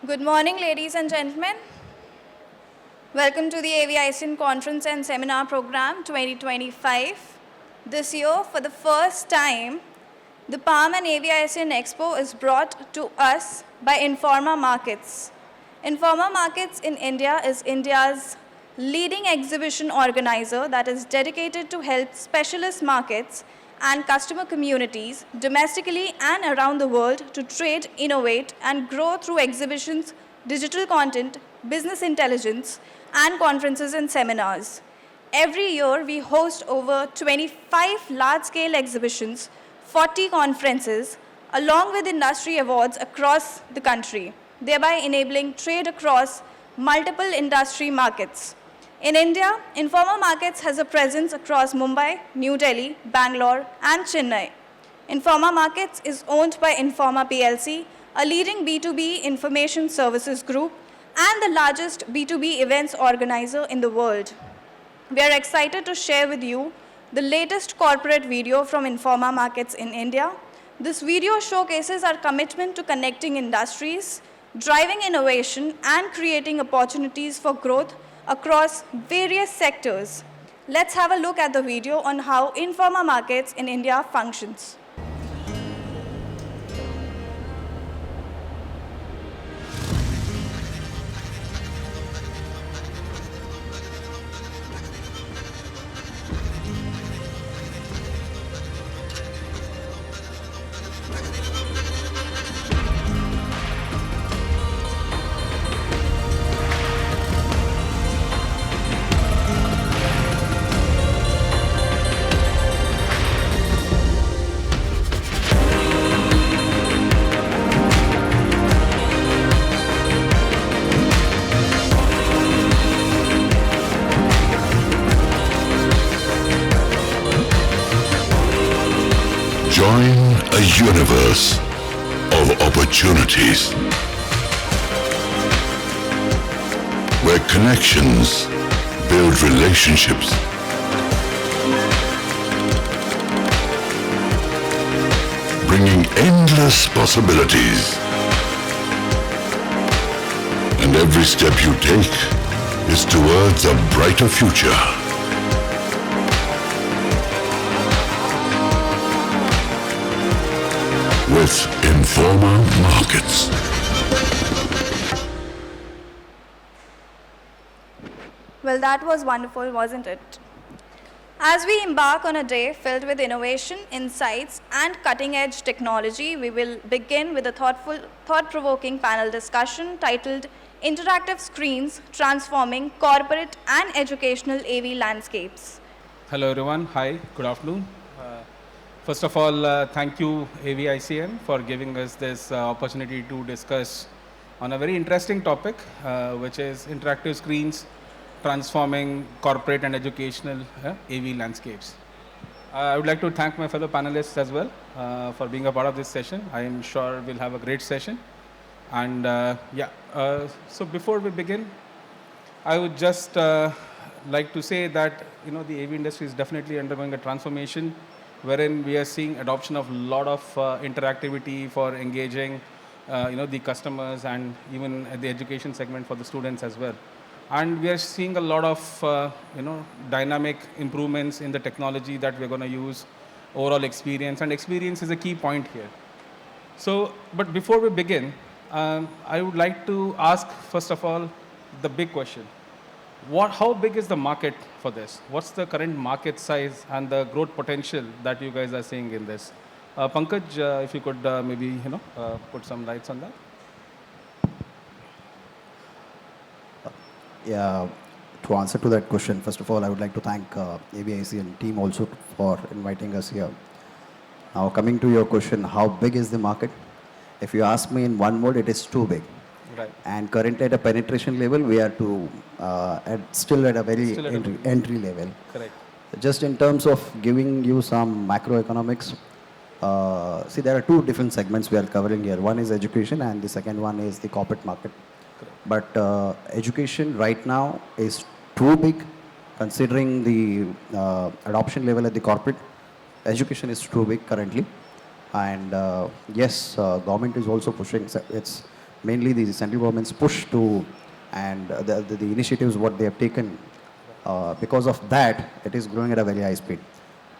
Good morning, ladies and gentlemen. Welcome to the AVICN Conference and Seminar Program 2025. This year, for the first time, the Palm and AVICN Expo is brought to us by Informa Markets. Informa Markets in India is India's leading exhibition organizer that is dedicated to help specialist markets and customer communities domestically and around the world to trade, innovate, and grow through exhibitions, digital content, business intelligence, and conferences and seminars. Every year, we host over 25 large-scale exhibitions, 40 conferences, along with industry awards across the country, thereby enabling trade across multiple industry markets. In India, Informa Markets has a presence across Mumbai, New Delhi, Bangalore, and Chennai. Informa Markets is owned by Informa PLC, a leading B2B information services group and the largest B2B events organizer in the world. We are excited to share with you the latest corporate video from Informa Markets in India. This video showcases our commitment to connecting industries, driving innovation, and creating opportunities for growth across various sectors. Let's have a look at the video on how Informa Markets in India functions. Join a universe of opportunities where connections build relationships, bringing endless possibilities. And every step you take is towards a brighter future. With Informa Markets. Well, that was wonderful, wasn't it? As we embark on a day filled with innovation, insights, and cutting-edge technology, we will begin with a thought-provoking panel discussion titled Interactive Screens Transforming Corporate and Educational AV Landscapes. Hello everyone, hi, good afternoon. First of all, thank you AVICN for giving us this opportunity to discuss on a very interesting topic, which is interactive screens transforming corporate and educational AV landscapes. I would like to thank my fellow panelists as well for being a part of this session. I am sure we'll have a great session. And so before we begin, I would just like to say that the AV industry is definitely undergoing a transformation wherein we are seeing adoption of a lot of interactivity for engaging the customers and even at the education segment for the students as well. And we are seeing a lot of dynamic improvements in the technology that we're going to use, overall experience, and experience is a key point here. So, but before we begin, I would like to ask, first of all, the big question. How big is the market for this? What's the current market size and the growth potential that you guys are seeing in this? Pankaj, if you could maybe put some lights on that. Yeah, to answer to that question, first of all, I would like to thank AVICN team also for inviting us here. Now, coming to your question, how big is the market? If you ask me in one word, it is too big. Right. And currently at a penetration level, we are still at a very entry level. Correct. Just in terms of giving you some macroeconomics, see there are two different segments we are covering here. One is education and the second one is the corporate market. Correct. But education right now is too big considering the adoption level at the corporate. Education is too big currently. And yes, government is also pushing its mainly the central government's push to and the initiatives what they have taken. Because of that, it is growing at a very high speed.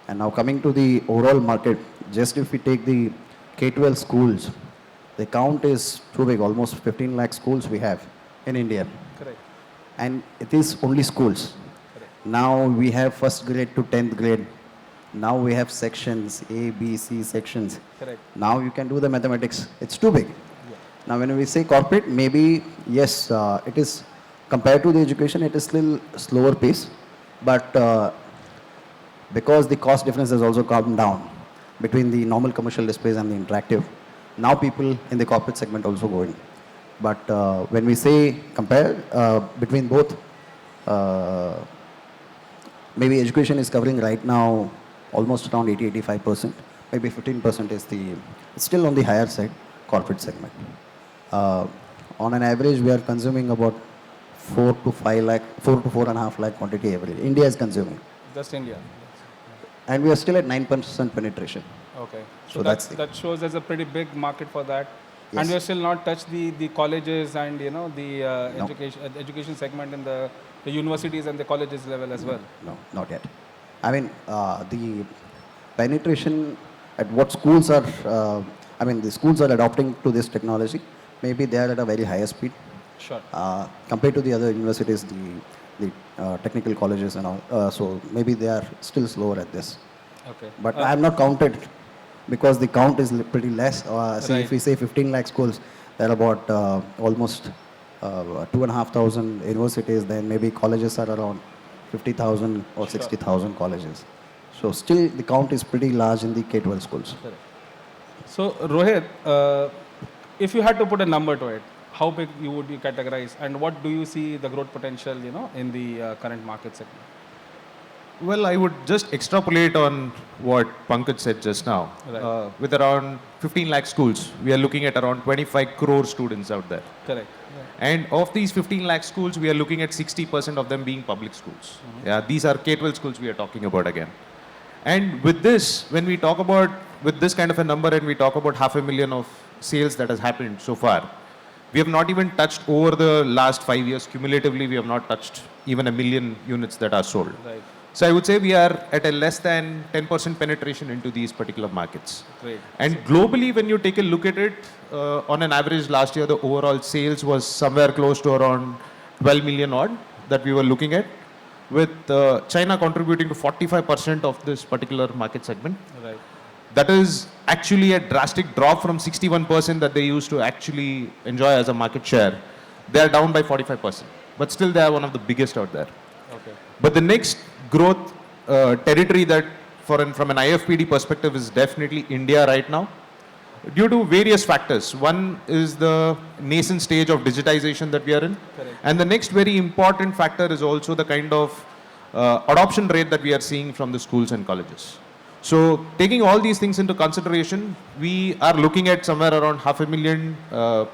And now coming to the overall market, just if we take the K-12 schools, the count is too big, almost 15 lakh schools we have in India. Correct. And it is only schools. Correct. Now we have first grade to 10th grade. Now we have sections, A, B, C sections. Correct. Now you can do the mathematics. It's too big. Yeah. Now when we say corporate, maybe yes, it is compared to the education, it is still slower pace, but because the cost difference has also come down between the normal commercial displays and the interactive, now people in the corporate segment also go in. But when we say compare between both, maybe education is covering right now almost around 80-85%. Maybe 15% is it's still on the higher side, corporate segment. On an average, we are consuming about 4 to 4.5 lakh quantity every day. India is consuming. Just India. And we are still at 9% penetration. Okay. So that shows there's a pretty big market for that. Yes. And we have still not touched the colleges and the No. education segment in the universities and the colleges level as well. No, not yet. I mean, the penetration at what schools are, the schools are adopting to this technology, maybe they are at a very higher speed. Sure. Compared to the other universities, the technical colleges and all. So maybe they are still slower at this. Okay. But I have not counted because the count is pretty less. See, Right. if we say 15 lakh schools, there are about almost 2,500 universities. Then maybe colleges are around 50,000 or 60,000 colleges. So still the count is pretty large in the K-12 schools. Correct. So Rohit, if you had to put a number to it, how big would you categorize, and what do you see the growth potential, in the current market segment? Well, I would just extrapolate on what Pankaj said just now. Right. With around 15 lakh schools, we are looking at around 25 crore students out there. Correct. And of these 15 lakh schools, we are looking at 60% of them being public schools. Yeah, these are K-12 schools we are talking about again. And with this, when we talk about, with this kind of a number and we talk about 500,000 of sales that has happened so far, we have not even touched over the last 5 years, cumulatively, we have not touched even 1 million units that are sold. Right. So I would say we are at a less than 10% penetration into these particular markets. Great. And globally, when you take a look at it, on an average last year, the overall sales was somewhere close to around 12 million odd that we were looking at, with China contributing to 45% of this particular market segment. Right. That is actually a drastic drop from 61% that they used to actually enjoy as a market share. They are down by 45%, but still they are one of the biggest out there. Okay. But the next growth territory that from an IFPD perspective is definitely India right now, due to various factors. One is the nascent stage of digitization that we are in. Correct. And the next very important factor is also the kind of adoption rate that we are seeing from the schools and colleges. So taking all these things into consideration, we are looking at somewhere around 500,000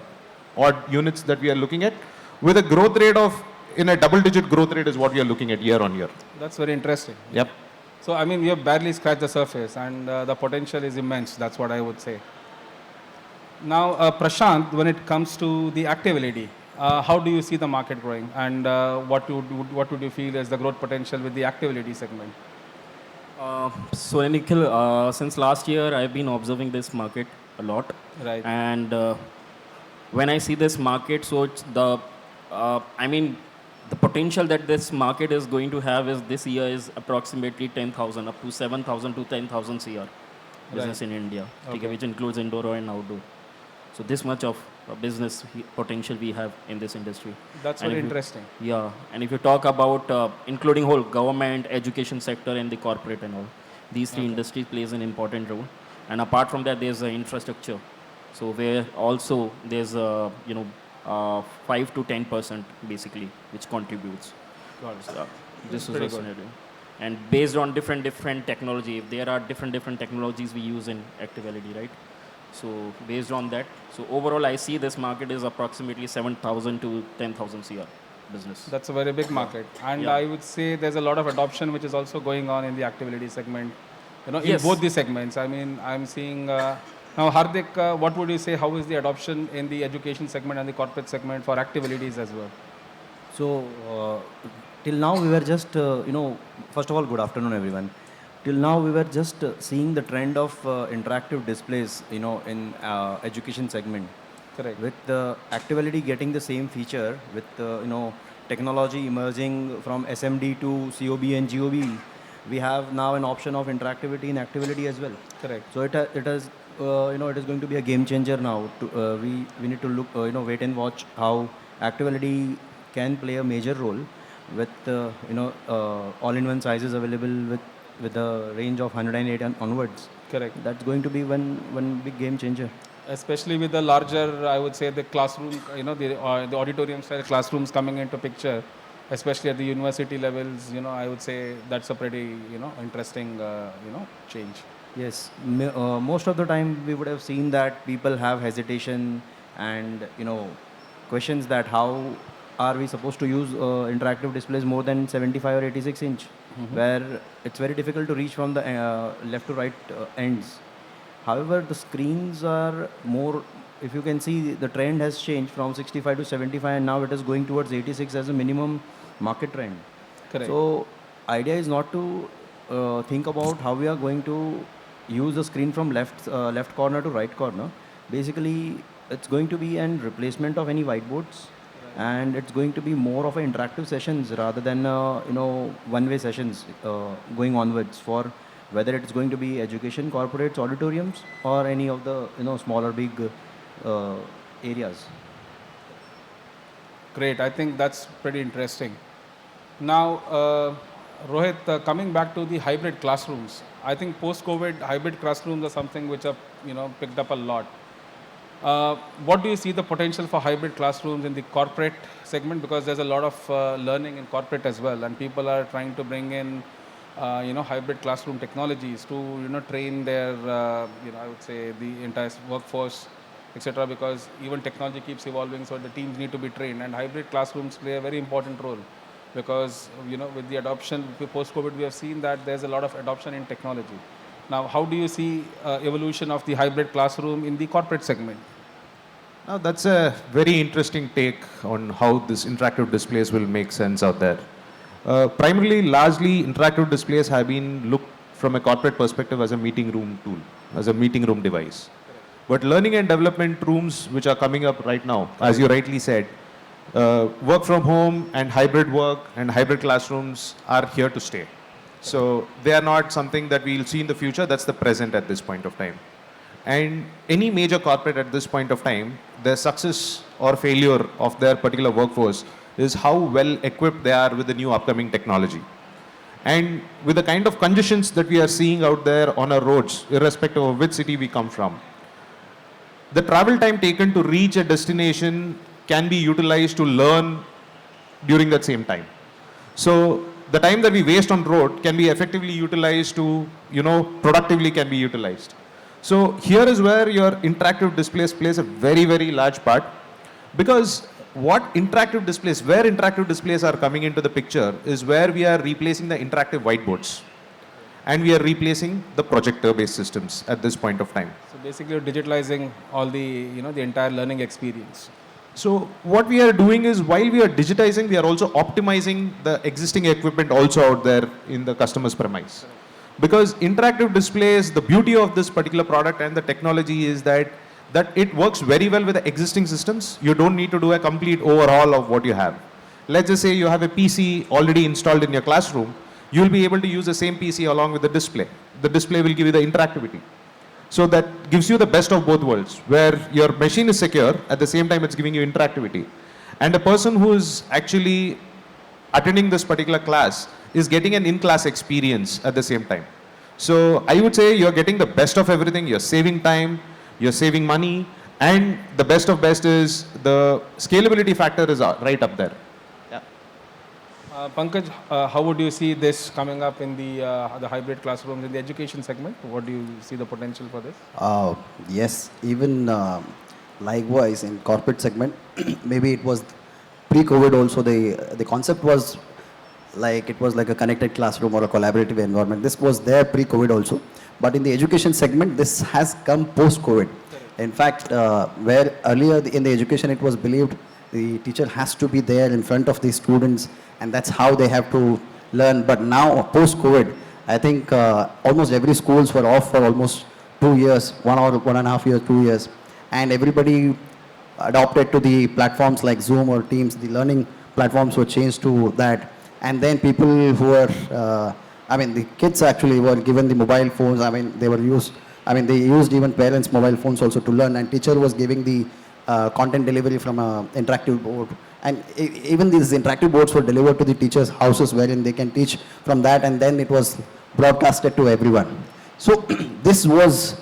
odd units that we are looking at, with a growth rate of, in a double-digit growth rate is what we are looking at year on year. That's very interesting. Yep. So, I mean, we have barely scratched the surface, and the potential is immense. That's what I would say. Now, Prashant, when it comes to the active LED, how do you see the market growing, and what would you feel is the growth potential with the active LED segment? So Nikhil, since last year, I've been observing this market a lot. Right. And when I see this market, so it's the potential that this market is going to have is this year is approximately 10,000 up to 7,000 to 10,000 CR business in India, Okay. which includes indoor and outdoor. So this much of business potential we have in this industry. That's And very if you- interesting. Yeah, and if you talk about including whole government, education sector, and the corporate and all, these three industries plays an important role. And apart from that, there's infrastructure. So where also there's 5 to 10% basically, which contributes. Got it. So, this is pretty a good. scenario. And based on different technology, if there are different technologies we use in active LED, right? So based on that, so overall I see this market is approximately 7,000 to 10,000 CR business. That's a very big market, and Yeah. I would say there's a lot of adoption which is also going on in the active LED segment. In Yes. both the segments. I mean, I'm seeing Now, Hardik, what would you say? How is the adoption in the education segment and the corporate segment for active LEDs as well? So, till now we were just, first of all, good afternoon, everyone. Till now we were just seeing the trend of interactive displays, in education segment. Correct. With the active LED getting the same feature, with technology emerging from SMD to COB and GOB, we have now an option of interactivity in activity as well. Correct. So it is it is going to be a game changer now. We need to look wait and watch how active LED can play a major role with all-in-one sizes available with a range of 108 and onwards. Correct. That's going to be one big game changer. Especially with the larger, I would say, the classroom, the auditorium style classrooms coming into picture, especially at the university levels, I would say that's a pretty, interesting, change. Yes, most of the time we would have seen that people have hesitation and questions that how are we supposed to use interactive displays more than 75 or 86 inch, where it's very difficult to reach from the left to right ends. However, the screens are more, if you can see, the trend has changed from 65 to 75 and now it is going towards 86 as a minimum market trend. Correct. So, idea is not to think about how we are going to use the screen from left corner to right corner. Basically, it's going to be an replacement of any whiteboards, and it's going to be more of an interactive sessions rather than one-way sessions going onwards for whether it's going to be education, corporates, auditoriums, or any of the smaller big areas. Great. I think that's pretty interesting. Now, Rohit, coming back to the hybrid classrooms, I think post-COVID hybrid classrooms are something which have picked up a lot. What do you see the potential for hybrid classrooms in the corporate segment? Because there's a lot of learning in corporate as well, and people are trying to bring in hybrid classroom technologies to train their I would say the entire workforce, etc. Because even technology keeps evolving, so the teams need to be trained, and hybrid classrooms play a very important role. Because with the adoption post-COVID, we have seen that there's a lot of adoption in technology. Now, how do you see evolution of the hybrid classroom in the corporate segment? Now, that's a very interesting take on how this interactive displays will make sense out there. Primarily, largely, interactive displays have been looked from a corporate perspective as a meeting room tool, as a meeting room device. But learning and development rooms, which are coming up right now, as you rightly said, work from home and hybrid work and hybrid classrooms are here to stay. So they are not something that we'll see in the future, that's the present at this point of time. And any major corporate at this point of time, their success or failure of their particular workforce is how well equipped they are with the new upcoming technology. And with the kind of conditions that we are seeing out there on our roads, irrespective of which city we come from, the travel time taken to reach a destination can be utilized to learn during that same time. So the time that we waste on road can be effectively utilized to, productively can be utilized. So here is where your interactive displays plays a very, very large part, because where interactive displays are coming into the picture is where we are replacing the interactive whiteboards and we are replacing the projector-based systems at this point of time. So basically, you're digitalizing all the, the entire learning experience. So what we are doing is, while we are digitizing, we are also optimizing the existing equipment also out there in the customer's premise. Because interactive displays, the beauty of this particular product and the technology is that it works very well with the existing systems. You don't need to do a complete overhaul of what you have. Let's just say you have a PC already installed in your classroom. You'll be able to use the same PC along with the display. The display will give you the interactivity. So that gives you the best of both worlds, where your machine is secure, at the same time it's giving you interactivity. And the person who is actually attending this particular class is getting an in-class experience at the same time. So I would say you're getting the best of everything. You're saving time, you're saving money, and the best of best is the scalability factor is right up there. Pankaj, how would you see this coming up in the hybrid classrooms in the education segment? What do you see the potential for this? Yes, even likewise in corporate segment, maybe it was pre-COVID also, the concept was like it was like a connected classroom or a collaborative environment. This was there pre-COVID also. But in the education segment, this has come post-COVID. In fact, where earlier in the education it was believed the teacher has to be there in front of the students and that's how they have to learn. But now, post-COVID, I think almost every schools were off for almost 2 years, 1.5 years, 2 years. And everybody adopted to the platforms like Zoom or Teams. The learning platforms were changed to that. And then people who were, the kids actually were given the mobile phones. They used even parents' mobile phones also to learn. And teacher was giving the content delivery from an interactive board. And even these interactive boards were delivered to the teachers' houses wherein they can teach from that. And then it was broadcasted to everyone. So this was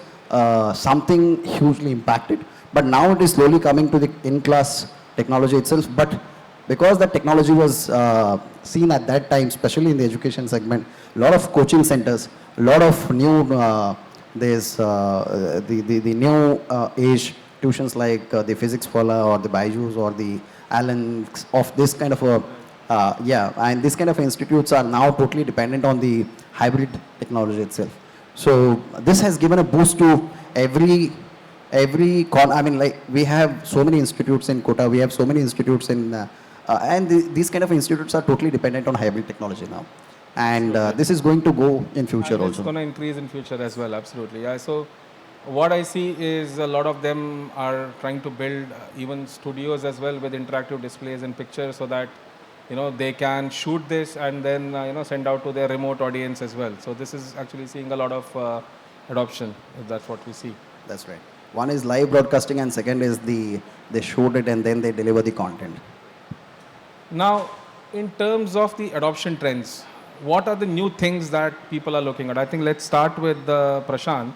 something hugely impacted. But now it is slowly coming to the in-class technology itself. But because that technology was seen at that time, especially in the education segment, a lot of coaching centers, a lot of new, the new age tuitions like the Physics Phala or the Byju's or the Allen of this kind of and this kind of institutes are now totally dependent on the hybrid technology itself. So this has given a boost to we have so many institutes in Kota, we have so many institutes in, these kind of institutes are totally dependent on hybrid technology now. And this is going to go in future and also. It's going to increase in future as well, absolutely. Yeah, so what I see is a lot of them are trying to build even studios as well with interactive displays and pictures so that, they can shoot this and then, send out to their remote audience as well. So this is actually seeing a lot of adoption, if that's what we see. That's right. One is live broadcasting and second is they shoot it and then they deliver the content. Now, in terms of the adoption trends, what are the new things that people are looking at? I think let's start with Prashant.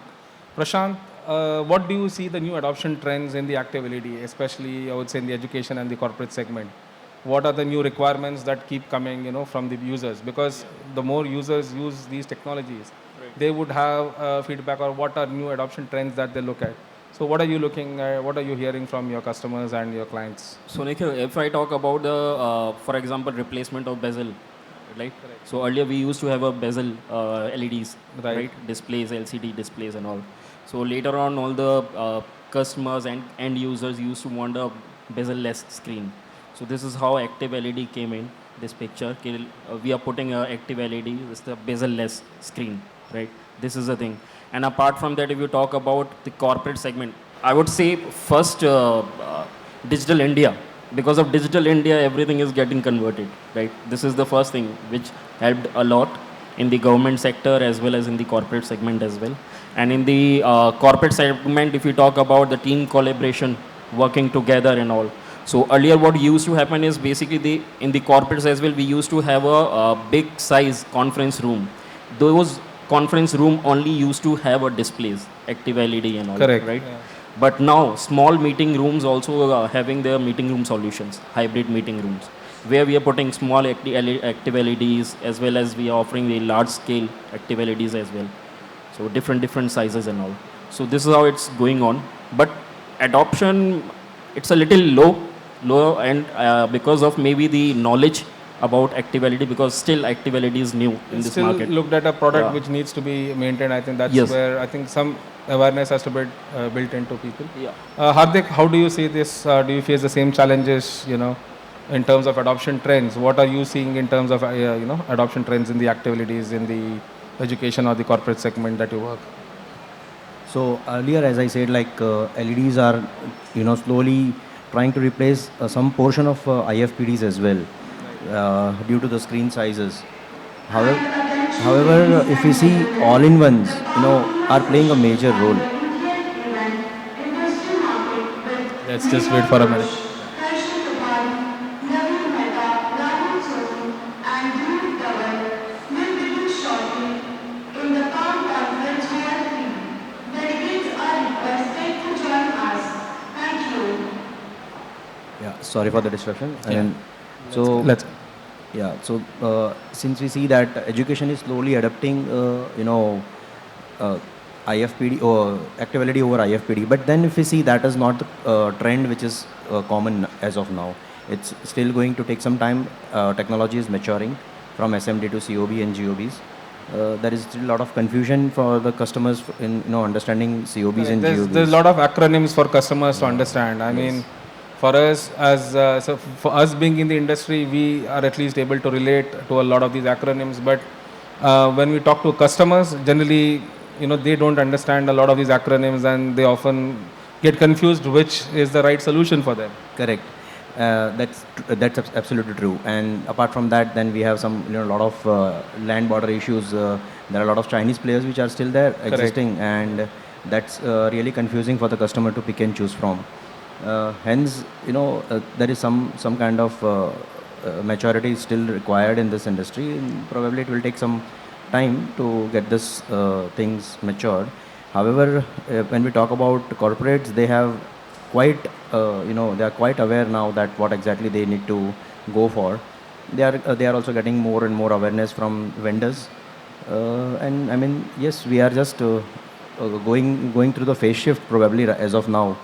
Prashant, what do you see the new adoption trends in the active LED, especially I would say in the education and the corporate segment? What are the new requirements that keep coming, from the users? Because the more users use these technologies, they would have feedback or what are new adoption trends that they look at. So what are you looking at, what are you hearing from your customers and your clients? So Nikhil, if I talk about the, for example, replacement of bezel, right? Correct. So earlier we used to have a bezel LEDs, right? Displays, LCD displays and all. So later on, all the customers and end users used to want a bezel-less screen. So this is how active LED came in this picture. We are putting a active LED, this is the bezel-less screen, right? This is the thing. And apart from that, if you talk about the corporate segment, I would say first Digital India. Because of Digital India, everything is getting converted, right? This is the first thing which helped a lot in the government sector as well as in the corporate segment as well. And in the corporate segment, if you talk about the team collaboration, working together and all. So earlier what used to happen is basically in the corporates as well, we used to have a big size conference room. Those conference room only used to have a displays, active LED and all. Correct. Right? Yeah. But now small meeting rooms also having their meeting room solutions, hybrid meeting rooms, where we are putting small active LEDs as well as we are offering the large scale active LEDs as well. So different sizes and all. So this is how it's going on. But adoption, it's a little low and because of maybe the knowledge about active LED, because still active LED is new in this market. Still looked at a product which needs to be maintained. I think that's where I think some awareness has to be built into people. Yeah. Hardik, how do you see this? Do you face the same challenges, in terms of adoption trends? What are you seeing in terms of, adoption trends in the active LEDs in the education or the corporate segment that you work? So earlier, as I said, like LEDs are, slowly trying to replace some portion of IFPDs as well, due to the screen sizes. However, if we see all-in-ones, are playing a major role. Let's just wait for a minute. Sorry for the disruption. Yeah. And since we see that education is slowly adopting, IFPD or active LED over IFPD, but then if we see that is not the trend which is common as of now. It's still going to take some time. Technology is maturing, from SMD to COB and GOBs. There is still a lot of confusion for the customers in understanding COBs and GOBs. There's a lot of acronyms for customers to understand. I mean, for us for us being in the industry, we are at least able to relate to a lot of these acronyms. But when we talk to customers, generally, they don't understand a lot of these acronyms, and they often get confused which is the right solution for them. Correct. That's absolutely true. And apart from that, then we have some lot of land border issues. There are a lot of Chinese players which are still there existing, and that's really confusing for the customer to pick and choose from. Hence, there is some kind of maturity still required in this industry, and probably it will take some time to get this things matured. However, when we talk about corporates, they have quite, they are quite aware now that what exactly they need to go for. They are also getting more and more awareness from vendors. And I mean, yes, we are just going through the phase shift probably as of now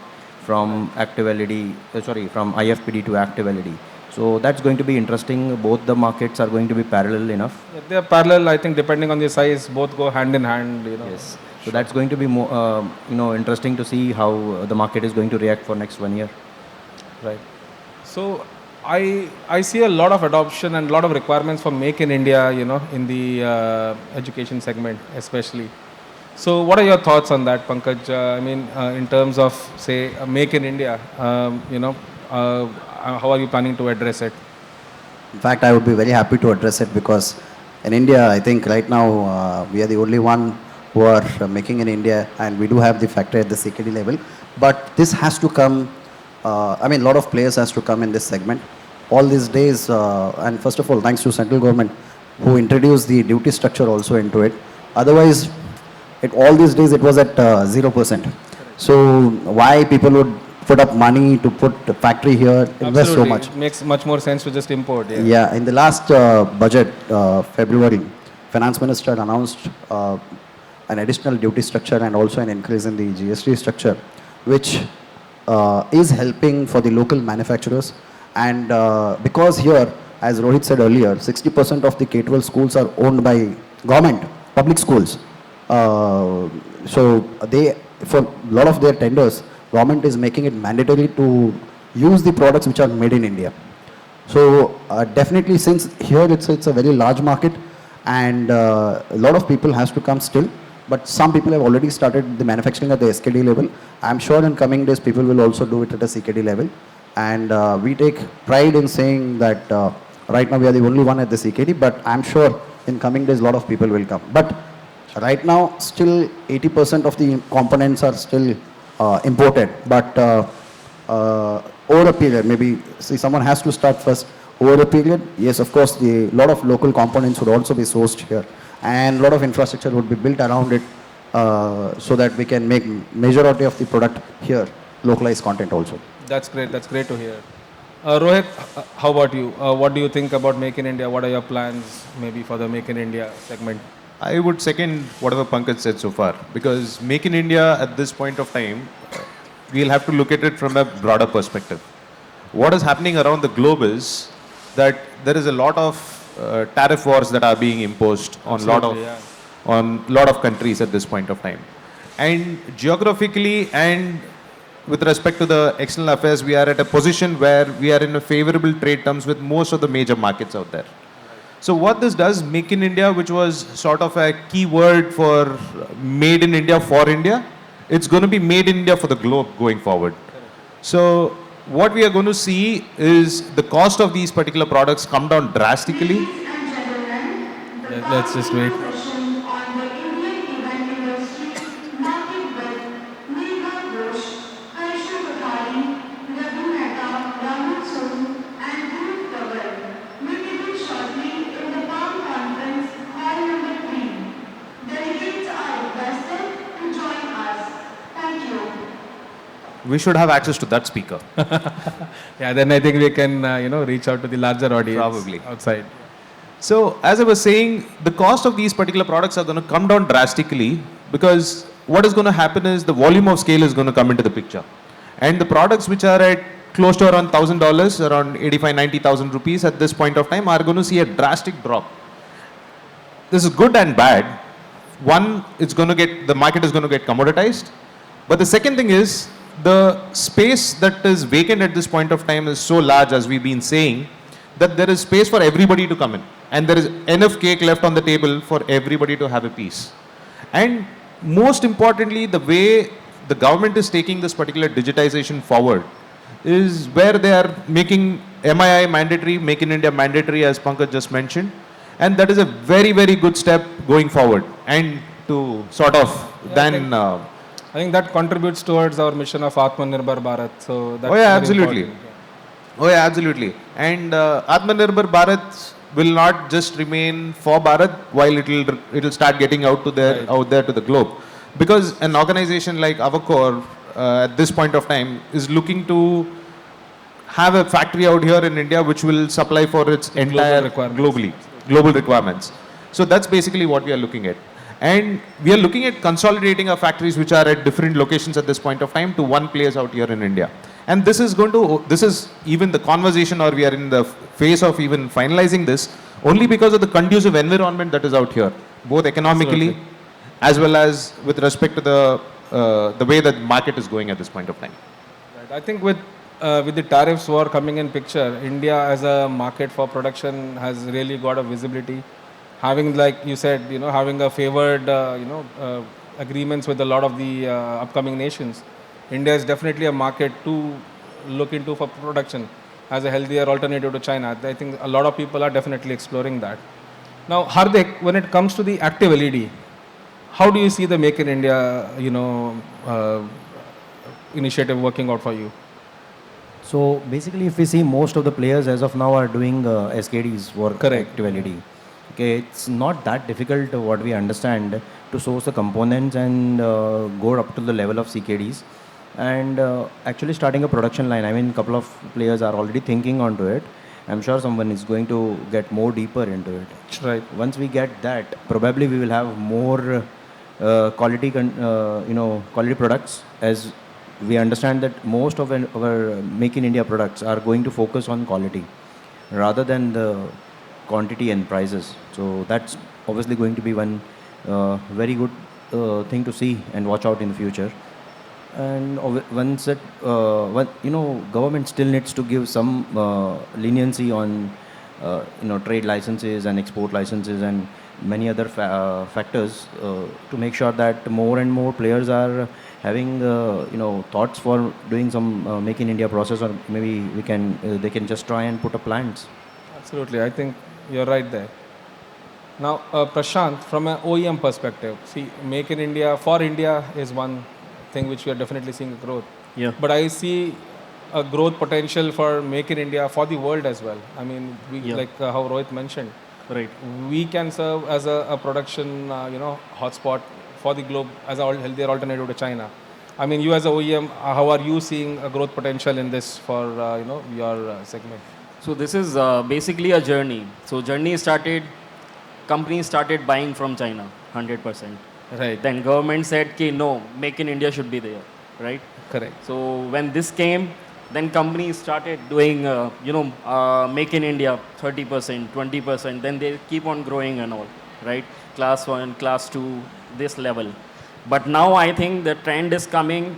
from from IFPD to active LED. So that's going to be interesting. Both the markets are going to be parallel enough. Yeah, they are parallel. I think depending on the size, both go hand in hand. Yes. So that's going to be more, interesting to see how the market is going to react for next 1 year. Right. So I see a lot of adoption and a lot of requirements for Make in India, in the education segment especially. So what are your thoughts on that, Pankaj? I mean, in terms of, say, Make in India, how are you planning to address it? In fact, I would be very happy to address it because in India, I think right now we are the only one who are making in India, and we do have the factory at the CKD level. But this has to come, a lot of players has to come in this segment. All these days, and first of all, thanks to central government who introduced the duty structure also into it. Otherwise, all these days it was at 0%. So why people would put up money to put a factory here, invest so much? It makes much more sense to just import. Yeah, in the last budget, February, Finance Minister announced an additional duty structure and also an increase in the GST structure, which is helping for the local manufacturers. And because here, as Rohit said earlier, 60% of the K-12 schools are owned by government, public schools. So for a lot of their tenders, government is making it mandatory to use the products which are made in India. So definitely, since here it's a very large market, and a lot of people has to come still. But some people have already started the manufacturing at the SKD level. I'm sure in coming days people will also do it at a CKD level. And we take pride in saying that right now we are the only one at the CKD, but I'm sure in coming days a lot of people will come. But right now still 80% of the components are still imported. But over a period, maybe someone has to start first. Over a period, yes, of course, a lot of local components would also be sourced here. And a lot of infrastructure would be built around it so that we can make majority of the product here, localized content also. That's great. That's great to hear. Rohit, how about you? What do you think about Make in India? What are your plans maybe for the Make in India segment? I would second whatever Pankaj said so far, because Make in India at this point of time, we'll have to look at it from a broader perspective. What is happening around the globe is that there is a lot of tariff wars that are being imposed on lot of countries at this point of time. And geographically and with respect to the external affairs, we are at a position where we are in a favorable trade terms with most of the major markets out there. So what this does, Make in India, which was sort of a key word for made in India for India, it's going to be made in India for the globe going forward. So what we are going to see is the cost of these particular products come down drastically. Let's just wait. We should have access to that speaker. Yeah, then I think we can, reach out to the larger audience. Probably. Outside. So, as I was saying, the cost of these particular products are going to come down drastically because what is going to happen is the volume of scale is going to come into the picture. And the products which are at close to around $1,000, around 85,000, 90,000 rupees at this point of time are going to see a drastic drop this is good and bad. One, the market is going to get commoditized. But the second thing is, the space that is vacant at this point of time is so large, as we've been saying, that there is space for everybody to come in. And there is enough cake left on the table for everybody to have a piece. And most importantly, the way the government is taking this particular digitization forward is where they are making MII mandatory, Make in India mandatory, as Pankaj just mentioned. And that is a very, very good step going forward. And to sort of I think that contributes towards our mission of Atmanirbhar Bharat. So that's oh yeah, very absolutely. important. Oh yeah, absolutely. And Atmanirbhar Bharat will not just remain for Bharat, while it'll start getting out there to the globe. Because an organization like Avocor at this point of time is looking to have a factory out here in India which will supply for its entire global requirements. So that's basically what we are looking at. And we are looking at consolidating our factories which are at different locations at this point of time to one place out here in India. And this is even the conversation, or we are in the phase of even finalizing this, only because of the conducive environment that is out here, both economically as well as with respect to the way that the market is going at this point of time. Right. I think with the tariffs war coming in picture, India as a market for production has really got a visibility. Having, like you said, having a favored, agreements with a lot of the upcoming nations, India is definitely a market to look into for production as a healthier alternative to China. I think a lot of people are definitely exploring that. Now, Hardik, when it comes to the active LED, how do you see the Make in India, initiative working out for you? So basically, if we see, most of the players as of now are doing SKDs for active LED. Okay, it's not that difficult, what we understand, to source the components and go up to the level of CKDs. And actually starting a production line, I mean, a couple of players are already thinking onto it. I'm sure someone is going to get more deeper into it. Right. Once we get that, probably we will have more quality products, as we understand that most of our Make in India products are going to focus on quality rather than the quantity and prices. So that's obviously going to be one very good thing to see and watch out in the future. And once that, government still needs to give some leniency on, trade licenses and export licenses and many other factors to make sure that more and more players are having, thoughts for doing some Make in India process, or maybe they can just try and put up plants. Absolutely, I think you're right there. Now, Prashant, from an OEM perspective, see, Make in India for India is one thing which we are definitely seeing a growth. Yeah. But I see a growth potential for Make in India for the world as well. I mean, like how Rohit mentioned, right, we can serve as a production, hotspot for the globe as a healthier alternative to China. I mean, you as a OEM, how are you seeing a growth potential in this for your segment? So this is basically a journey. So companies started buying from China, 100%. Right. Then government said, okay, no, Make in India should be there, right? Correct. So when this came, then companies started doing, Make in India, 30%, 20%, then they keep on growing and all, right? Class 1, class 2, this level. But now I think the trend is coming,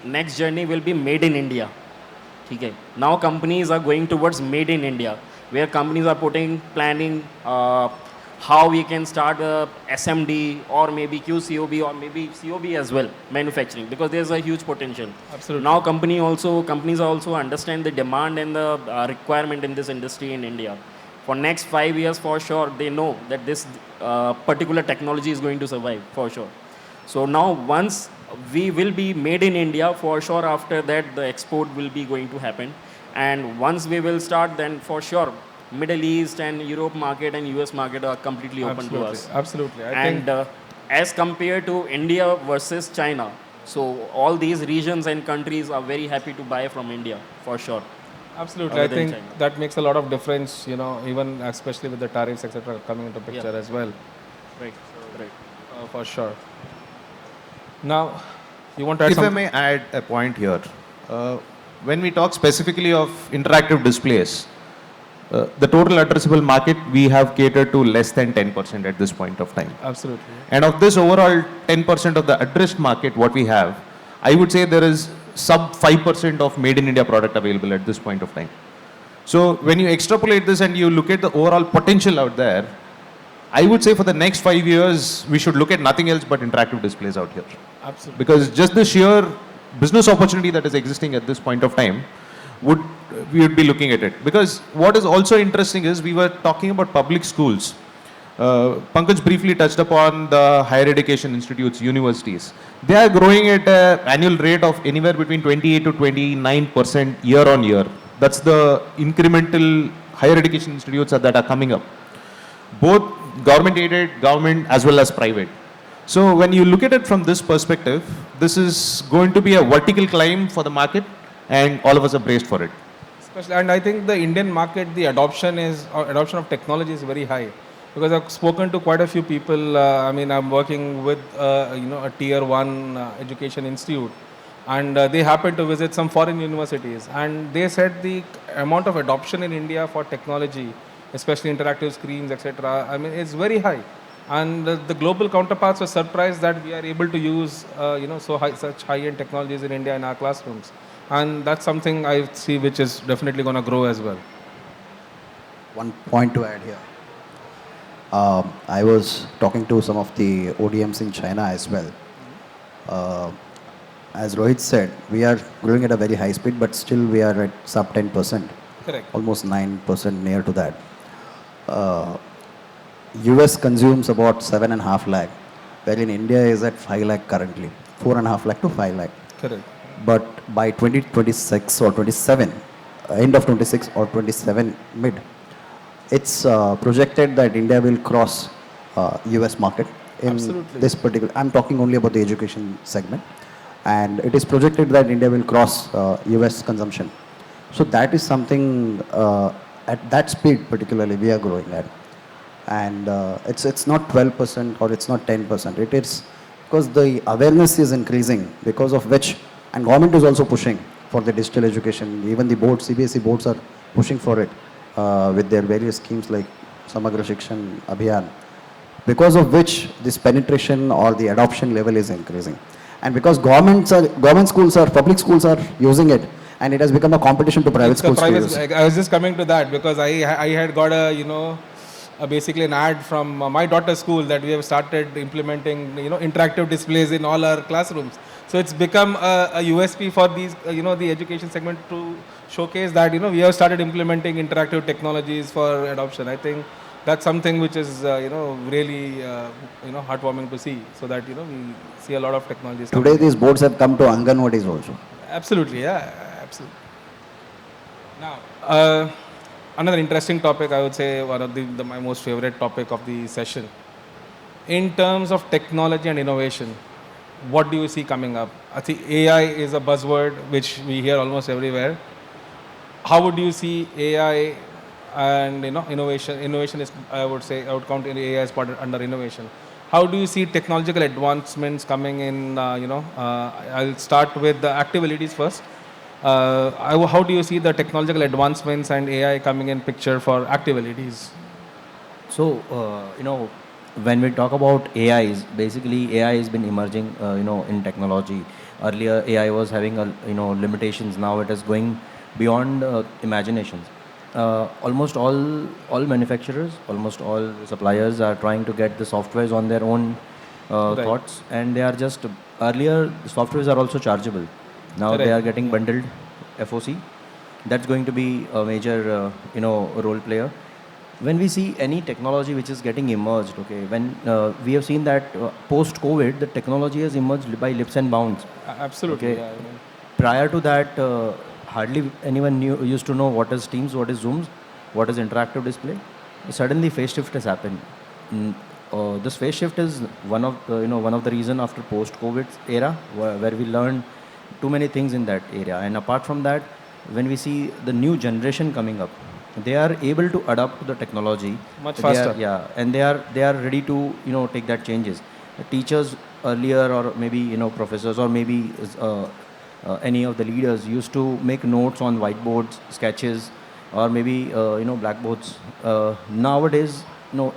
next journey will be made in India. Okay. Now companies are going towards made in India, where companies are planning how we can start a SMD or maybe QCOB or maybe COB as well, manufacturing, because there's a huge potential. Absolutely. Now companies also understand the demand and the requirement in this industry in India. For next 5 years, for sure, they know that this particular technology is going to survive, for sure. So now once we will be made in India, for sure after that the export will be going to happen. And once we will start, then for sure Middle East and Europe market and US market are completely open to us. Absolutely. As compared to India versus China, so all these regions and countries are very happy to buy from India, for sure. Absolutely. I think that makes a lot of difference, even especially with the tariffs, etc., coming into picture as well. Right. For sure. Now, you want to add If something? I may add a point here. When we talk specifically of interactive displays, the total addressable market, we have catered to less than 10% at this point of time. Absolutely. And of this overall 10% of the addressed market, what we have, I would say there is sub 5% of made in India product available at this point of time. So when you extrapolate this and you look at the overall potential out there, I would say for the next 5 years, we should look at nothing else but interactive displays out here. Absolutely. Because just the sheer business opportunity that is existing at this point of time, we would be looking at it. Because what is also interesting is we were talking about public schools. Pankaj briefly touched upon the higher education institutes, universities. They are growing at an annual rate of anywhere between 28 to 29% year on year. That's the incremental higher education institutes that are coming up. Both government aided, government as well as private. So when you look at it from this perspective, this is going to be a vertical climb for the market, and all of us are braced for it. Especially, and I think the Indian market, the adoption of technology is very high. Because I've spoken to quite a few people. I'm working with a tier 1 education institute, and they happened to visit some foreign universities, and they said the amount of adoption in India for technology, especially interactive screens, etc. It's very high, and the global counterparts were surprised that we are able to use such high-end technologies in India in our classrooms, and that's something I see which is definitely going to grow as well. One point to add here. I was talking to some of the ODMs in China as well. As Rohit said, we are growing at a very high speed, but still we are at sub 10%. Correct. Almost 9% near to that. US consumes about 7.5 lakh, wherein India is at 5 lakh currently. 4.5 lakh to 5 lakh. Correct. But by 2026 or 27, end of 26 or 27 mid, it's projected that India will cross US market in Absolutely. this particular, I'm talking only about the education segment, and it is projected that India will cross US consumption. So that is something at that speed particularly we are growing at. And it's not 12% or it's not 10%. It is because the awareness is increasing, because of which, and government is also pushing for the digital education. Even the boards, CBSE boards are pushing for it with their various schemes like Samagra Shikshan Abhiyan, because of which this penetration or the adoption level is increasing. And because government schools or public schools are using it, and it has become a competition to private schools to use. I was just coming to that because I had got basically an ad from my daughter's school that we have started implementing interactive displays in all our classrooms. So it's become a USP for these the education segment to showcase that we have started implementing interactive technologies for adoption. I think that's something which is really heartwarming to see, so that we see a lot of technologies. Today these boards have come to Anganwadis also. Absolutely, yeah, absolutely. Now, another interesting topic, I would say one of my most favorite topic of the session. In terms of technology and innovation, what do you see coming up? I think AI is a buzzword which we hear almost everywhere. How would you see AI and innovation? Innovation is, I would count AI as part under innovation. How do you see technological advancements coming in? I'll start with the active LEDs first. How do you see the technological advancements and AI coming in picture for active LEDs? So, when we talk about AIs, basically AI has been emerging, in technology. Earlier, AI was having, limitations. Now it is going beyond imaginations. Almost all manufacturers, almost all suppliers are trying to get the softwares on their own thoughts, and they are just, earlier the softwares are also chargeable. Now they are getting bundled FOC. That's going to be a major, role player. When we see any technology which is getting emerged, okay, when we have seen that post-COVID, the technology has emerged by leaps and bounds. Absolutely. Okay. Yeah, Prior to that, hardly anyone used to know what is Teams, what is Zooms, what is interactive display. Suddenly, phase shift has happened. This phase shift is one of the reason after post-COVID era where we learned too many things in that area. And apart from that, when we see the new generation coming up, they are able to adapt to the technology much faster. And they are ready to take that changes. The teachers earlier, or maybe professors, or maybe any of the leaders used to make notes on whiteboards, sketches, or maybe blackboards. Nowadays,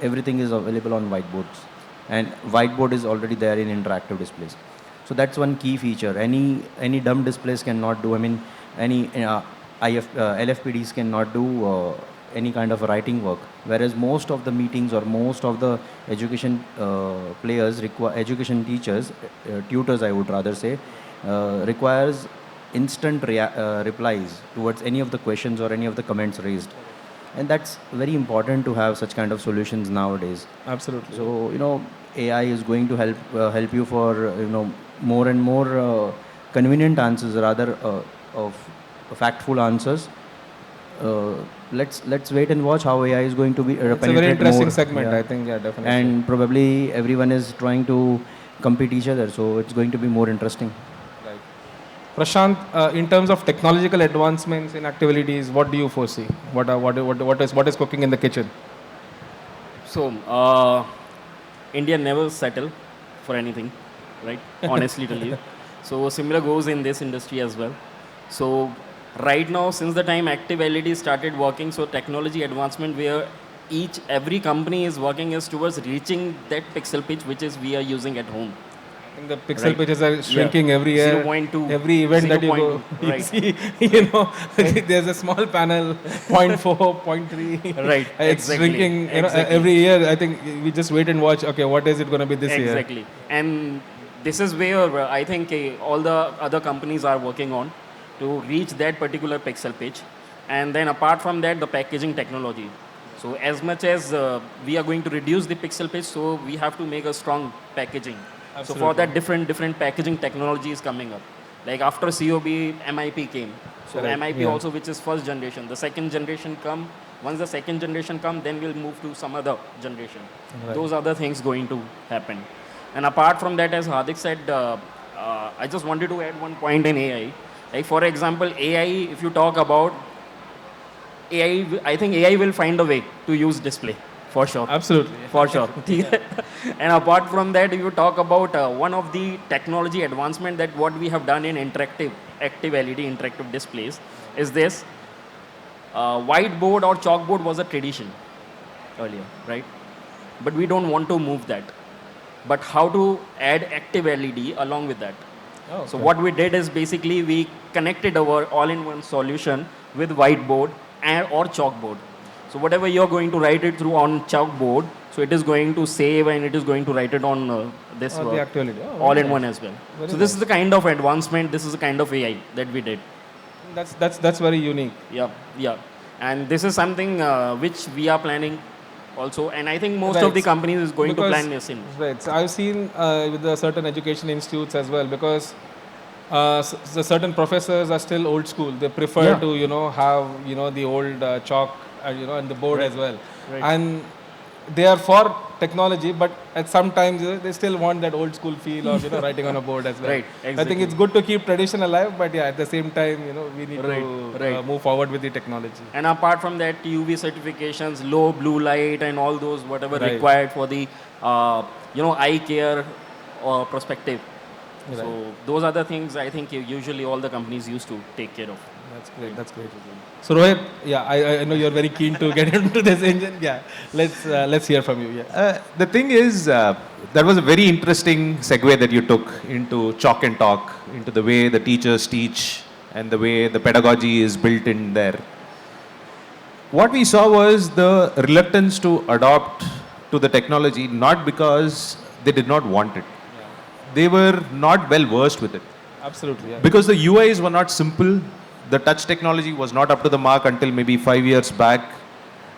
everything is available on whiteboards, and whiteboard is already there in interactive displays. So that's one key feature. Any dumb displays cannot do. I mean, any LFPDs cannot do any kind of writing work. Whereas most of the meetings or most of the education players education teachers, tutors, I would rather say, requires instant replies towards any of the questions or any of the comments raised. And that's very important to have such kind of solutions nowadays. Absolutely. So, AI is going to help you for, more and more convenient answers rather of factful answers. Let's wait and watch how AI is going to be It's a very penetrate interesting more. segment, Yeah. I think, yeah, definitely. And probably everyone is trying to compete each other, so it's going to be more interesting. Right. Prashant, in terms of technological advancements in activities, what do you foresee? What is cooking in the kitchen? So, India never settle for anything, right? Honestly tell you. So similar goes in this industry as well. So right now, since the time active LED started working, so technology advancement where every company is working is towards reaching that pixel pitch which is we are using at home. I think the pixel Right. pitches are shrinking every year. 0.2, Every event that you go, 0.2, you right. see, there's a small panel, 0.4, 0.3. Right, It's exactly, shrinking. exactly. Every year, I think we just wait and watch, okay, what is it going to be this year? Exactly. And this is where I think all the other companies are working on to reach that particular pixel pitch. And then apart from that, the packaging technology. So as much as we are going to reduce the pixel pitch, so we have to make a strong packaging. So for that, different packaging technology is coming up. Like after COB, MIP came. So Correct, MIP yeah. also, which is first generation. The second generation come. Once the second generation come, then we'll move to some other generation. Right. Those other things going to happen. And apart from that, as Hardik said, I just wanted to add one point in AI. Like for example, AI, if you talk about AI, I think AI will find a way to use display for sure. Absolutely. For sure. And apart from that, if you talk about one of the technology advancement that what we have done in active LED interactive displays is this. Whiteboard or chalkboard was a tradition earlier, right? But we don't want to move that. But how to add active LED along with that? Oh, So okay. what we did is basically we connected our all-in-one solution with whiteboard or chalkboard. So whatever you're going to write it through on chalkboard, so it is going to save and it is going to write it on this The actual LED. Oh, all very in one nice. as well. Very So this nice. is the kind of advancement, this is the kind of AI that we did. That's very unique. Yeah. And this is something which we are planning also. And I think most Right. of the companies is going to Because- plan this in. Right. So I've seen with the certain education institutes as well, because the certain professors are still old school. They prefer Yeah. to have the old chalk and the board as well. Right. And they are for technology, but at some times they still want that old school feel of writing on a board as well. Right, I think exactly. it's good to keep tradition alive, but yeah, at the same time we need Right, to right. move forward with the technology. And apart from that, UV certifications, low blue light, and all those whatever Right. required for the eye care or perspective. Right. So those are the things I think usually all the companies used to take care of. That's great. That's great. So Rohit, yeah, I know you're very keen to get into this engine. Yeah, let's hear from you. Yeah. The thing is, that was a very interesting segue that you took into chalk and talk, into the way the teachers teach and the way the pedagogy is built in there. What we saw was the reluctance to adopt to the technology, not because they did not want it. They were not well versed with it. Absolutely. Yeah. Because the UIs were not simple, the touch technology was not up to the mark until maybe 5 years back.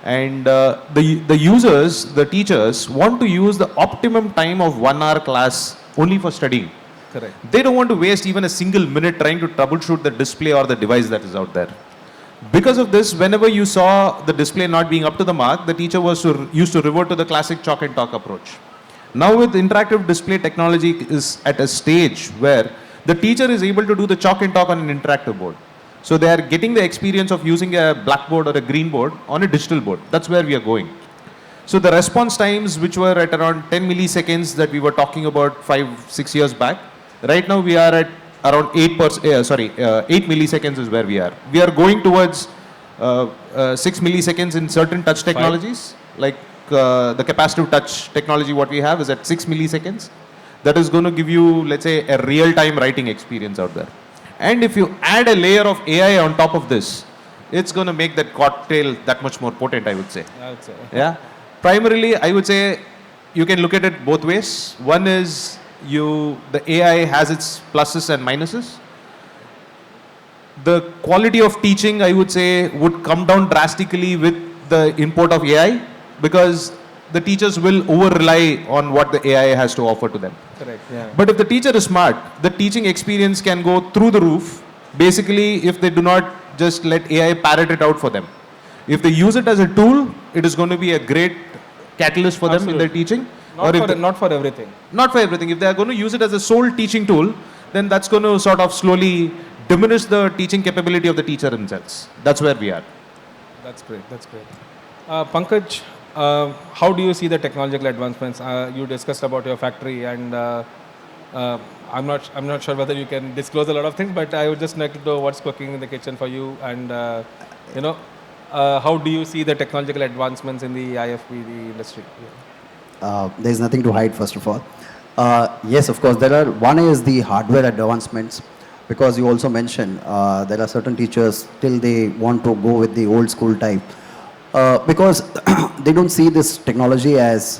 And the users, the teachers, want to use the optimum time of 1 hour class only for studying. Correct. They don't want to waste even a single minute trying to troubleshoot the display or the device that is out there. Because of this, whenever you saw the display not being up to the mark, the teacher used to revert to the classic chalk and talk approach. Now with interactive display technology is at a stage where the teacher is able to do the chalk and talk on an interactive board. So they are getting the experience of using a blackboard or a green board on a digital board. That's where we are going. So the response times, which were at around 10 milliseconds that we were talking about 5-6 years back, right now we are at around 8 milliseconds is where we are. We are going towards 6 milliseconds in certain touch technologies, like the capacitive touch technology what we have is at 6 milliseconds. That is going to give you, let's say, a real-time writing experience out there. And if you add a layer of AI on top of this, it's going to make that cocktail that much more potent, I would say. I would say. Yeah. Primarily, I would say you can look at it both ways. One is the AI has its pluses and minuses. The quality of teaching, I would say, would come down drastically with the import of AI because the teachers will over-rely on what the AI has to offer to them. Correct, yeah. But if the teacher is smart, the teaching experience can go through the roof, basically if they do not just let AI parrot it out for them. If they use it as a tool, it is going to be a great catalyst for them in their teaching. Not for everything. Not for everything. If they are going to use it as a sole teaching tool, then that's going to sort of slowly diminish the teaching capability of the teacher themselves. That's where we are. That's great. That's great. Pankaj, how do you see the technological advancements? You discussed about your factory, and I'm not sure whether you can disclose a lot of things, but I would just like to know what's cooking in the kitchen for you, and how do you see the technological advancements in the IFBD industry? There is nothing to hide, first of all. Yes, of course, one is the hardware advancements, because you also mentioned there are certain teachers till they want to go with the old school type, because they don't see this technology as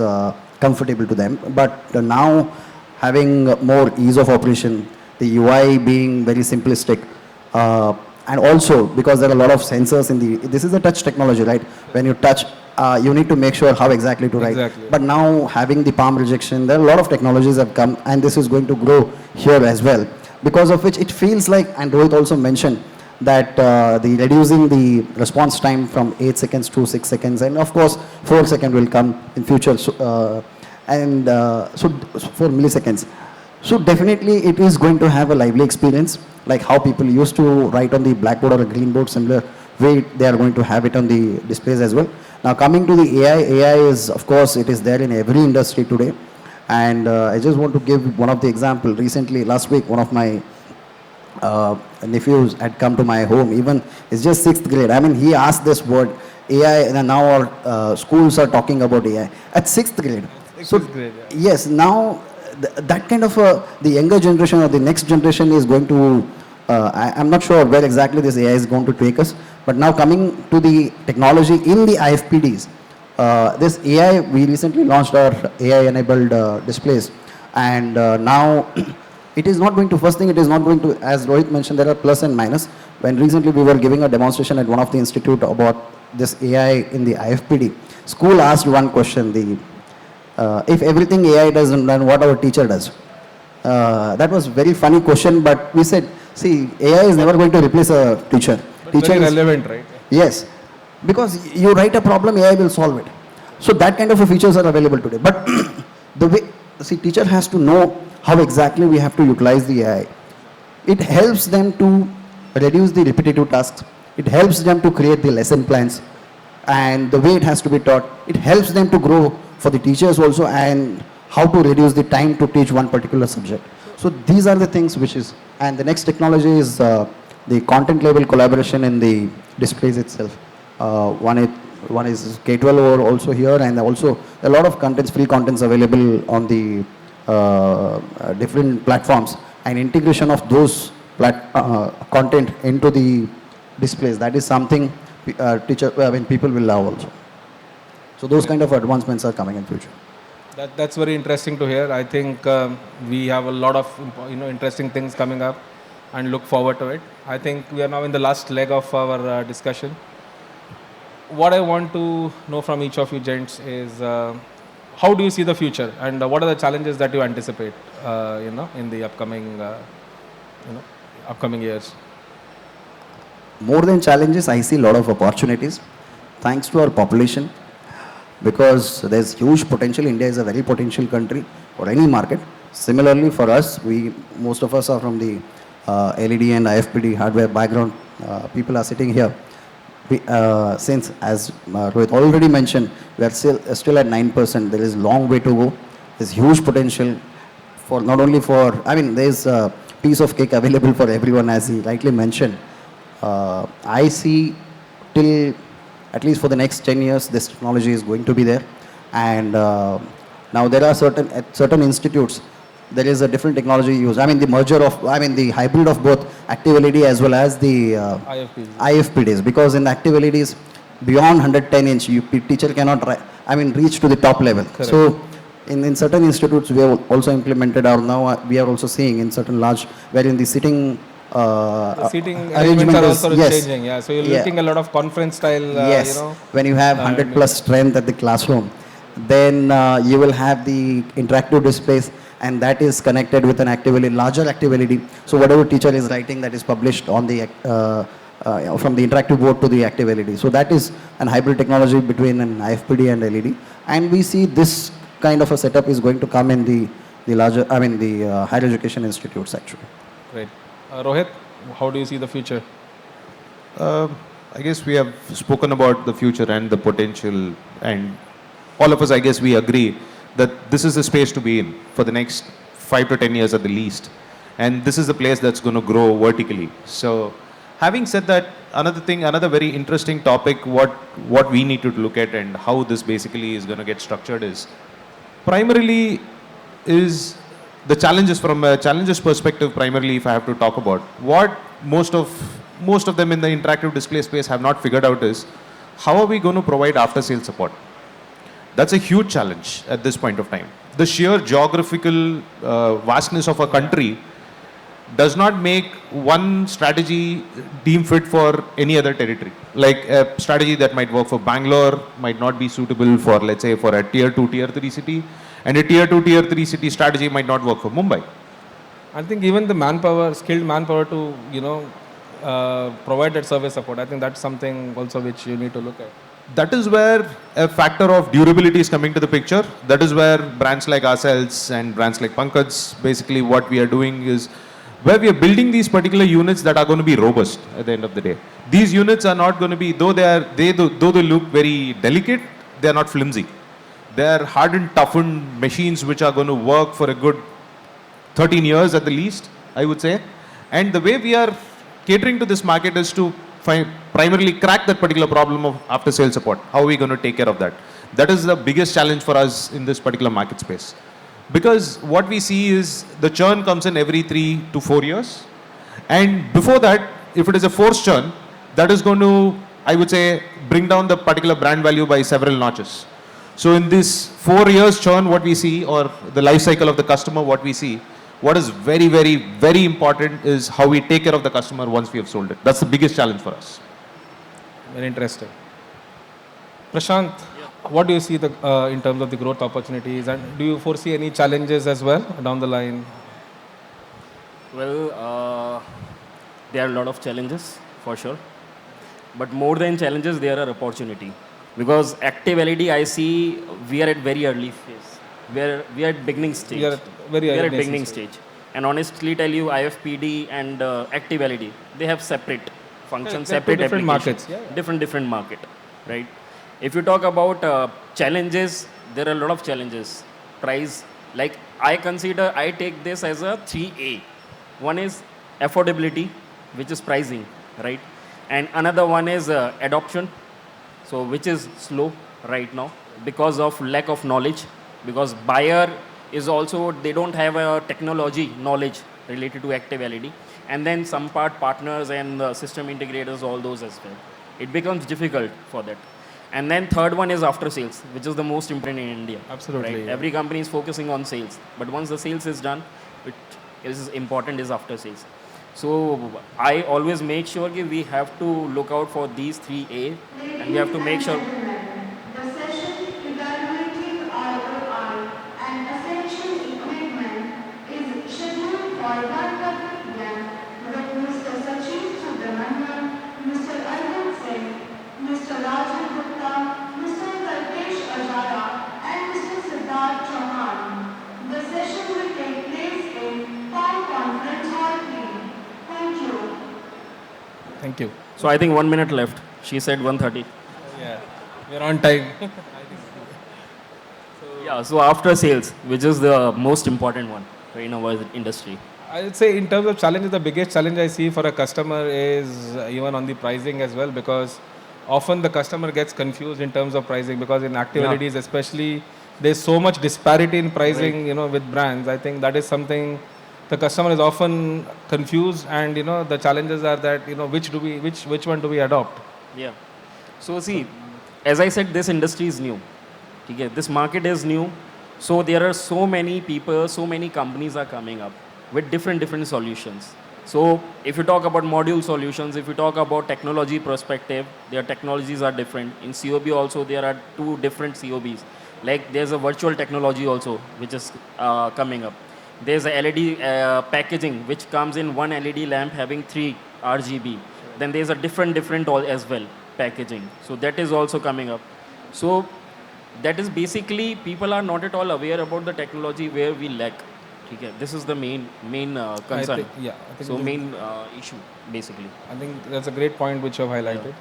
comfortable to them. But now having more ease of operation, the UI being very simplistic, and also because there are a lot of sensors this is a touch technology, right? When you touch, you need to make sure how exactly to write. Exactly. But now having the palm rejection, there are a lot of technologies have come, and this is going to grow here as well. Because of which it feels like, and Rohit also mentioned, that the reducing the response time from 8 seconds to 6 seconds, and of course 4 seconds will come in future, so 4 milliseconds. So definitely it is going to have a lively experience, like how people used to write on the blackboard or a green board, similar way they are going to have it on the displays as well. Now coming to the AI is, of course, it is there in every industry today. And I just want to give one of the example. Recently, last week, one of my nephews had come to my home. Even it's just 6th grade. I mean, he asked this word AI, and now our schools are talking about AI at 6th grade. Sixth grade, yeah. Yes, now that kind of the younger generation or the next generation is going to. I'm not sure where exactly this AI is going to take us. But now coming to the technology in the IFPDs. This AI, we recently launched our AI-enabled displays, and now it is not going to, first thing, it is not going to, as Rohit mentioned, there are plus and minus. When recently we were giving a demonstration at one of the institute about this AI in the IFPD, school asked one question, if everything AI does, then what our teacher does? That was very funny question, but we said, see, AI is never going to replace a teacher. But Teacher very is relevant, right? Yes, because you write a problem, AI will solve it. So that kind of a features are available today. But the way, see, teacher has to know how exactly we have to utilize the AI. It helps them to reduce the repetitive tasks. It helps them to create the lesson plans. And the way it has to be taught, it helps them to grow for the teachers also, and how to reduce the time to teach one particular subject. So these are the things which is, and the next technology is the content level collaboration in the displays itself. One is K12 also here, and also a lot of contents, free contents available on the different platforms, and integration of those content into the displays. That is something people will love also. So those kind of advancements are coming in future. That's very interesting to hear. I think we have a lot of interesting things coming up, and look forward to it. I think we are now in the last leg of our discussion. What I want to know from each of you gents is how do you see the future, and what are the challenges that you anticipate in the upcoming years? More than challenges, I see a lot of opportunities, thanks to our population, because there's huge potential. India is a very potential country for any market. Similarly, for us, most of us are from the LED and IFPD hardware background. People are sitting here. Since, as Rohit already mentioned, we are still at 9%. There is a long way to go. There's huge potential for not only for, there's a piece of cake available for everyone, as he rightly mentioned. I see still, at least for the next 10 years, this technology is going to be there. And now there are at certain institutes, there is a different technology used. I mean, the merger of, I mean, the hybrid of both active LED as well as the IFPDs. Because in active LEDs, beyond 110 inch, teacher cannot, reach to the top level. Correct. So in certain institutes, we have also implemented, or now we are also seeing in certain large, wherein the sitting the seating arrangements are also changing. Yeah, so you're looking a lot of conference style. Yes, when you have 100 plus strength at the classroom, then you will have the interactive displays, and that is connected with an active LED, larger active LED. So whatever teacher is writing, that is published on the from the interactive board to the active LED. So that is an hybrid technology between an IFPD and LED. And we see this kind of a setup is going to come in the larger, the higher education institutes actually. Great. Rohit, how do you see the future? I guess we have spoken about the future and the potential, and all of us, I guess, we agree that this is the space to be in for the next 5 to 10 years at the least. And this is the place that's going to grow vertically. So having said that, another very interesting topic, what we need to look at and how this basically is going to get structured is, primarily is the challenges from a challenges perspective. Primarily, if I have to talk about what most of them in the interactive display space have not figured out is, how are we going to provide after sales support? That's a huge challenge at this point of time. The sheer geographical vastness of a country does not make one strategy deem fit for any other territory. Like a strategy that might work for Bangalore might not be suitable for, let's say, for a tier 2, tier 3 city, and a tier 2, tier 3 city strategy might not work for Mumbai. I think even the manpower, skilled manpower to, provide that service support, I think that's something also which you need to look at. That is where a factor of durability is coming to the picture. That is where brands like ourselves and brands like Pankaj, basically what we are doing is, where we are building these particular units that are going to be robust at the end of the day. These units are not going to be, though they look very delicate, they are not flimsy. They are hardened, toughened machines which are going to work for a good 13 years at the least, I would say. And the way we are catering to this market is to primarily crack that particular problem of after sales support. How are we going to take care of that? That is the biggest challenge for us in this particular market space. Because what we see is the churn comes in every 3 to 4 years. And before that, if it is a forced churn, that is going to, I would say, bring down the particular brand value by several notches. So in this 4 years churn, what we see, or the life cycle of the customer, what we see, what is very, very, very important is how we take care of the customer once we have sold it. That's the biggest challenge for us. Very interesting. Prashant, what do you see in terms of the growth opportunities, and do you foresee any challenges as well down the line? Well, there are a lot of challenges for sure, but more than challenges, there are opportunity. Because active LED, I see we are at very early phase. We are at beginning stage. We are at very early beginning stage. And honestly tell you, IFPD and active LED, they have separate functions, separate different markets. Different market, right? If you talk about challenges, there are a lot of challenges. Price, like I take this as a 3A. One is affordability, which is pricing, right? And another one is adoption, so which is slow right now because of lack of knowledge. Because buyer is also, they don't have a technology knowledge related to active LED. And then some partners and system integrators, all those as well. It becomes difficult for that. And then third one is after sales, which is the most important in India. Absolutely. Right? Yeah. Every company is focusing on sales. But once the sales is done, it is important is after sales. So I always make sure that we have to look out for these 3A, and we have to make sure. The session evaluating ROI and essential equipment is scheduled for 1:30 p.m. with Mr. Sachin Subramanian, Mr. Arvind Singh, Mr. Rajan Gupta, Mr. Kalpesh Ajara, and Mr. Siddharth Chauhan. The session will take place in Town Conference Hall 3. Thank you. Thank you. So I think 1 minute left. She said 1:30. Yeah, we're on time. Yeah, so after sales, which is the most important one in our industry. I would say in terms of challenges, the biggest challenge I see for a customer is even on the pricing as well, because often the customer gets confused in terms of pricing, because in active Yeah. LEDs especially, there's so much disparity in pricing, with brands. I think that is something the customer is often confused, and the challenges are that which one do we adopt? Yeah. So see, as I said, this industry is new. Okay, this market is new. So there are so many people, so many companies are coming up with different solutions. So if you talk about module solutions, if you talk about technology perspective, their technologies are different. In COB also there are two different COBs. Like there's a virtual technology also which is coming up. There's a LED packaging which comes in one LED lamp having 3 RGB. Then there's a different all as well packaging. So that is also coming up. So that is basically people are not at all aware about the technology where we lack. Okay, this is the main concern. I think So main issue basically. I think that's a great point which you have highlighted.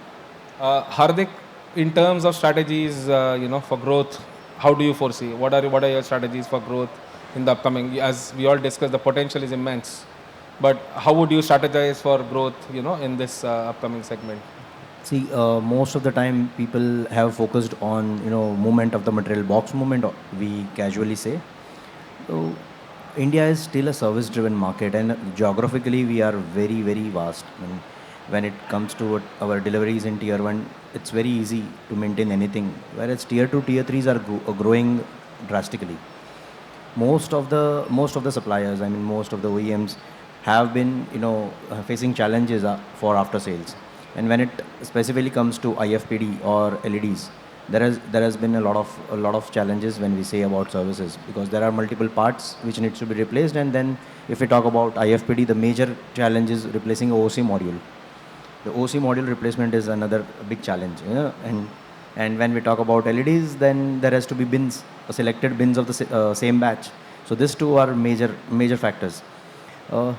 Hardik, in terms of strategies, for growth, how do you foresee? What are your strategies for growth in the upcoming? As we all discussed, the potential is immense. But how would you strategize for growth, in this upcoming segment? See, most of the time people have focused on, movement of the material, box movement, we casually say. So India is still a service-driven market, and geographically we are very, very vast. And when it comes to our deliveries in tier 1, it's very easy to maintain anything, whereas tier 2, tier 3s are growing drastically. Most of the suppliers, I mean most of the OEMs, have been facing challenges for after sales. And when it specifically comes to IFPD or LEDs, there has been a lot of challenges when we say about services, because there are multiple parts which needs to be replaced. And then if we talk about IFPD, the major challenge is replacing OC module. The OC module replacement is another big challenge. And when we talk about LEDs, then there has to be bins, selected bins of the same batch. So these two are major factors. How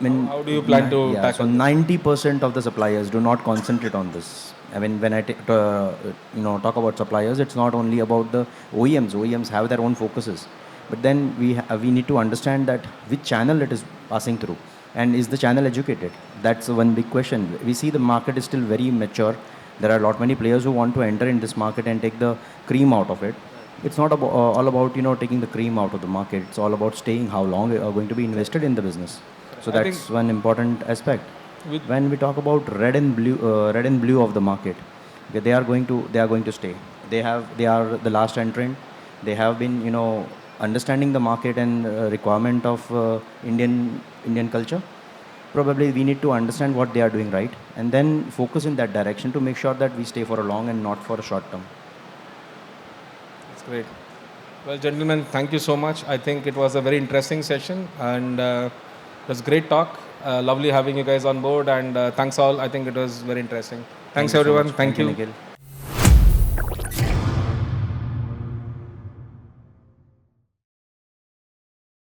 do you plan to tackle so 90% of the suppliers do not concentrate on this. I mean, when I talk about suppliers, it's not only about the OEMs. OEMs have their own focuses, but then we need to understand that which channel it is passing through, and is the channel educated? That's one big question. We see the market is still very mature. There are many players who want to enter in this market and take the cream out of it. It's not all about taking the cream out of the market. It's all about staying, how long we are going to be invested in the business. So I that's think one important aspect. When we talk about red and blue of the market, okay, they are going to stay. They are the last entrant. They have been understanding the market and requirement of Indian culture. Probably we need to understand what they are doing right, and then focus in that direction to make sure that we stay for a long and not for a short term. That's great. Well, gentlemen, thank you so much. I think it was a very interesting session, and it was great talk. Lovely having you guys on board, and thanks all. I think it was very interesting. Thanks Thank you so everyone. much. Thank you. Nikhil.